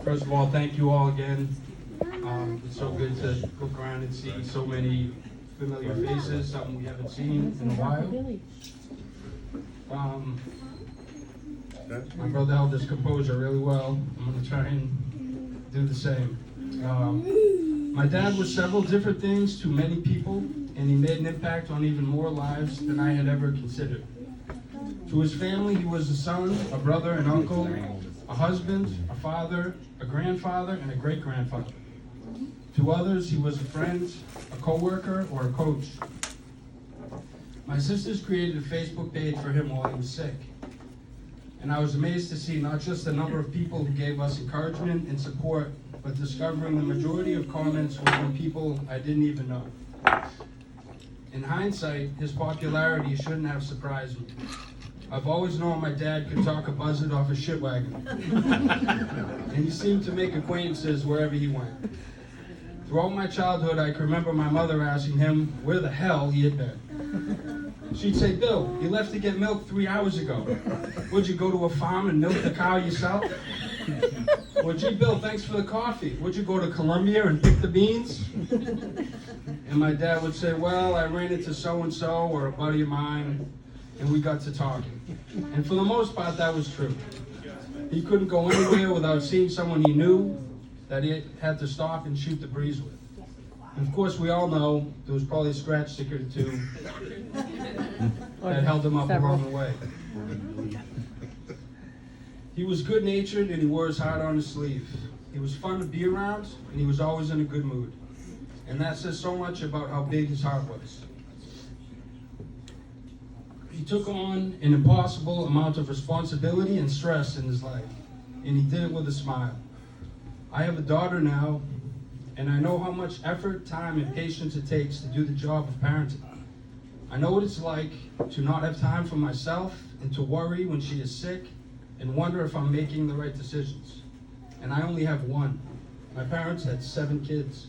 First of all, thank you all again. It's so good to look around and see so many familiar faces, something we haven't seen in a while. My brother held his composure really well. I'm going to try and do the same. My dad was several different things to many people, and he made an impact on even more lives than I had ever considered. To his family, he was a son, a brother, an uncle, a husband, a father, a grandfather, and a great-grandfather. To others, he was a friend, a co-worker, or a coach. My sisters created a Facebook page for him while he was sick. And I was amazed to see not just the number of people who gave us encouragement and support, but discovering the majority of comments were from people I didn't even know. In hindsight, his popularity shouldn't have surprised me. I've always known my dad could talk a buzzard off a shit wagon. And he seemed to make acquaintances wherever he went. Throughout my childhood, I can remember my mother asking him where the hell he had been. She'd say, "Bill, you left to get milk 3 hours ago. Would you go to a farm and milk the cow yourself?" Or, "Gee, Bill, thanks for the coffee. Would you go to Columbia and pick the beans?" And my dad would say, "Well, I ran into so-and-so or a buddy of mine, and we got to talking." And for the most part, that was true. He couldn't go anywhere without seeing someone he knew that he had to stop and shoot the breeze with. And of course, we all know there was probably a scratch sticker or two that held him up along the way. He was good-natured and he wore his heart on his sleeve. He was fun to be around and he was always in a good mood. And that says so much about how big his heart was. He took on an impossible amount of responsibility and stress in his life, and he did it with a smile. I have a daughter now, and I know how much effort, time, and patience it takes to do the job of parenting. I know what it's like to not have time for myself and to worry when she is sick and wonder if I'm making the right decisions. And I only have one. My parents had 7 kids.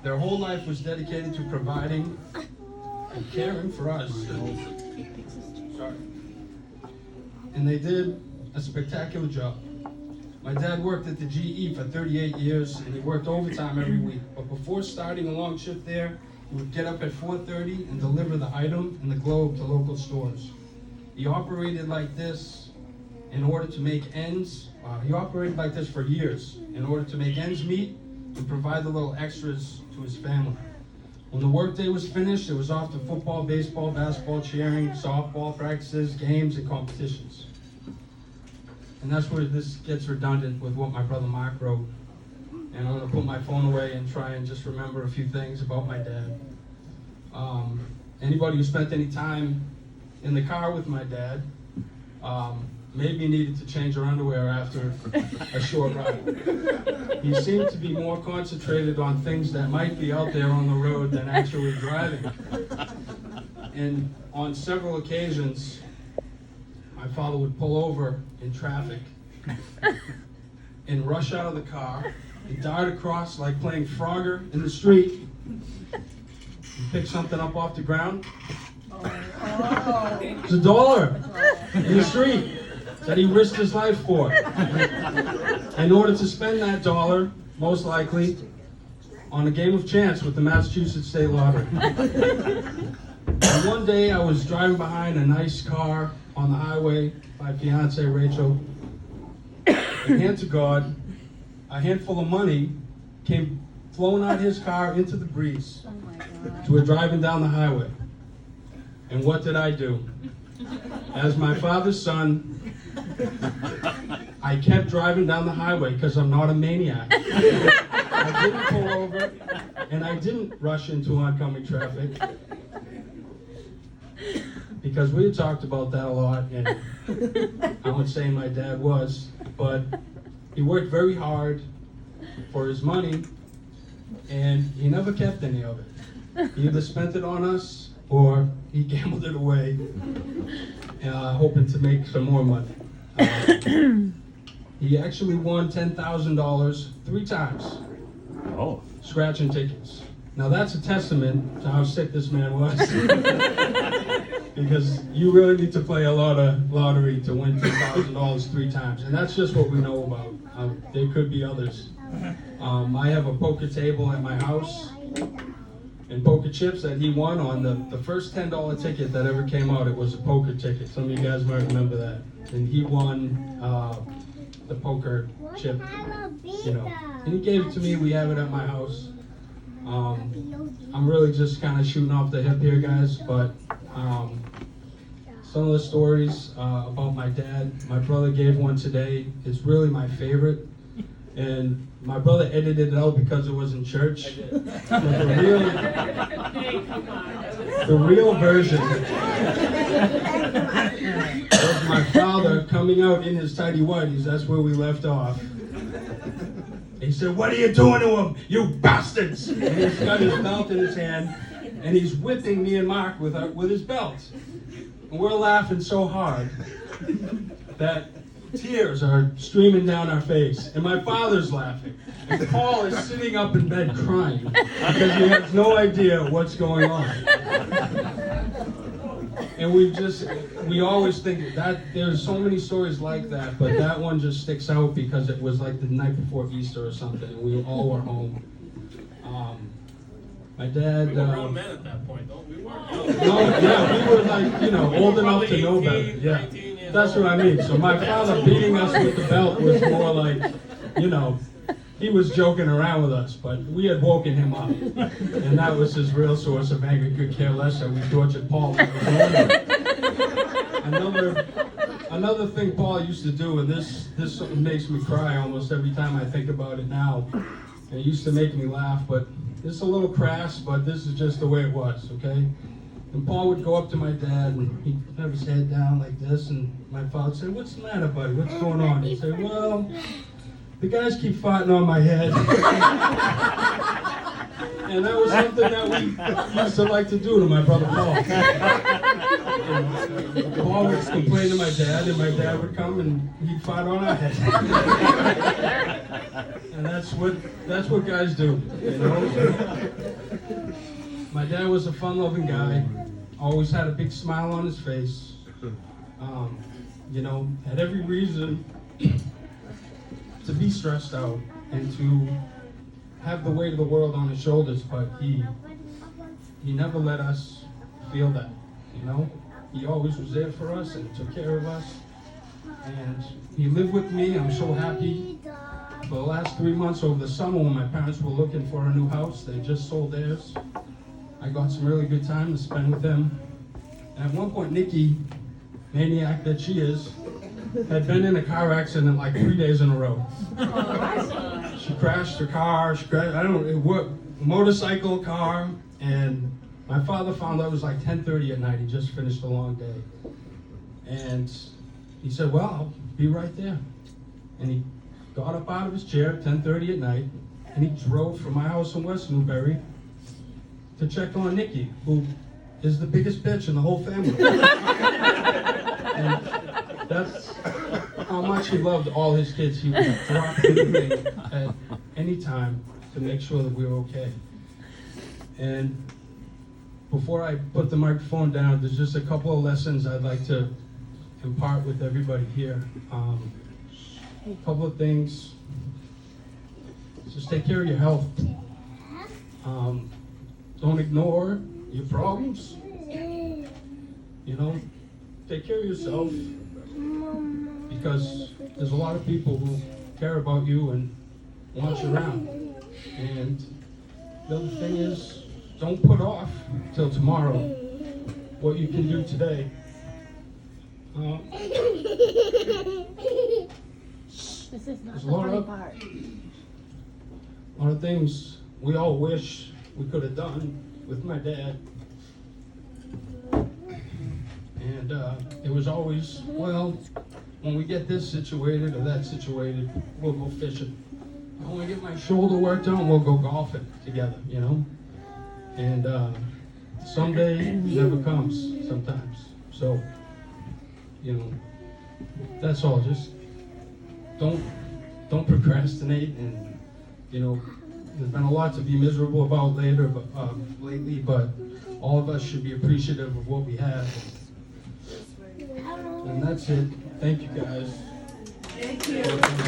Their whole life was dedicated to providing and caring for us. Sorry. And they did a spectacular job. My dad worked at the GE for 38 years, and he worked overtime every week. But before starting a long shift there, he would get up at 4:30 and deliver the item and the globe to local stores. He operated like this in order to make ends. He operated like this for years in order to make ends meet and provide the little extras to his family. When the workday was finished, it was off to football, baseball, basketball, cheering, softball practices, games, and competitions. And that's where this gets redundant with what my brother Mark wrote. And I'm going to put my phone away and try and just remember a few things about my dad. Anybody who spent any time in the car with my dad maybe needed to change their underwear after a short ride. He seemed to be more concentrated on things that might be out there on the road than actually driving. And on several occasions, my father would pull over in traffic and rush out of the car and dart across like playing Frogger in the street and pick something up off the ground. It's $1 in the street that he risked his life for in order to spend that $1, most likely, on a game of chance with the Massachusetts State Lottery. And one day I was driving behind a nice car on the highway, my fiance Rachel, and hand to God, a handful of money came flowing out of his car into the breeze. So we're driving down the highway. And what did I do? As my father's son, I kept driving down the highway because I'm not a maniac. I didn't pull over, and I didn't rush into oncoming traffic. Because we had talked about that a lot, and I would say my dad was, but he worked very hard for his money, and he never kept any of it. He either spent it on us, or he gambled it away, hoping to make some more money. He actually won $10,000 3 times, scratching tickets. Now that's a testament to how sick this man was. because you really need to play a lot of lottery to win $2,000 3 times, and that's just what we know about. There could be others. I have a poker table at my house and poker chips that he won on the first $10 ticket that ever came out. It was a poker ticket. Some of you guys might remember that. And he won the poker chip, you know. And he gave it to me. We have it at my house. I'm really just kind of shooting off the hip here, guys, but some of the stories about my dad, my brother gave one today. It's really my favorite. And my brother edited it out because it was in church. But the real version was my father coming out in his tidy whities. That's where we left off. He said, "What are you doing to him, you bastards?" And he's got his belt in his hand, and he's whipping me and Mark with his belt. And we're laughing so hard that tears are streaming down our face, and my father's laughing. And Paul is sitting up in bed crying because he has no idea what's going on. And we always think that there's so many stories like that, but that one just sticks out because it was like the night before Easter or something, and we all were home. My dad. We were grown men at that point, though. We weren't young. No, yeah, we were like, old enough to know better. Yeah, 19 years that's what I mean. So my father beating us with the belt was more like, he was joking around with us, but we had woken him up, and that was his real source of anger. Could care less that we tortured Paul. Another thing Paul used to do, and this makes me cry almost every time I think about it now. And it used to make me laugh, but it's a little crass, but this is just the way it was, okay? And Paul would go up to my dad, and he'd have his head down like this, and my father would say, "What's the matter, buddy? What's going on?" He'd say, "Well, the guys keep fighting on my head." And that was something that we used to like to do to my brother Paul. And Paul would complain to my dad, and my dad would come and he'd fight on our head. And that's what guys do, My dad was a fun-loving guy, always had a big smile on his face, had every reason to be stressed out and to have the weight of the world on his shoulders, but he never let us feel that, He always was there for us and took care of us. And he lived with me. I'm so happy. For the last 3 months over the summer when my parents were looking for a new house, they just sold theirs. I got some really good time to spend with them. And at one point, Nikki, maniac that she is, had been in a car accident like 3 days in a row. She crashed her car, motorcycle, car, and my father found out it was like 10:30 at night. He just finished a long day. And he said, "Well, I'll be right there." And he got up out of his chair at 10:30 at night, and he drove from my house in West Newbury to check on Nikki, who is the biggest bitch in the whole family. And that's how much he loved all his kids. He would drop anything at any time to make sure that we were okay. And before I put the microphone down, there's just a couple of lessons I'd like to impart with everybody here. A couple of things. Just take care of your health. Don't ignore your problems. Take care of yourself, because there's a lot of people who care about you and want you around. And the other thing is, don't put off till tomorrow what you can do today. This is not There's the funny part. A lot of things we all wish we could have done with my dad. And it was always, well, when we get this situated or that situated, we'll go fishing. I want to get my shoulder worked on, we'll go golfing together, And someday never comes sometimes. So, that's all. Just don't procrastinate. And, there's been a lot to be miserable about lately, but all of us should be appreciative of what we have. And that's it. Thank you, guys. Thank you.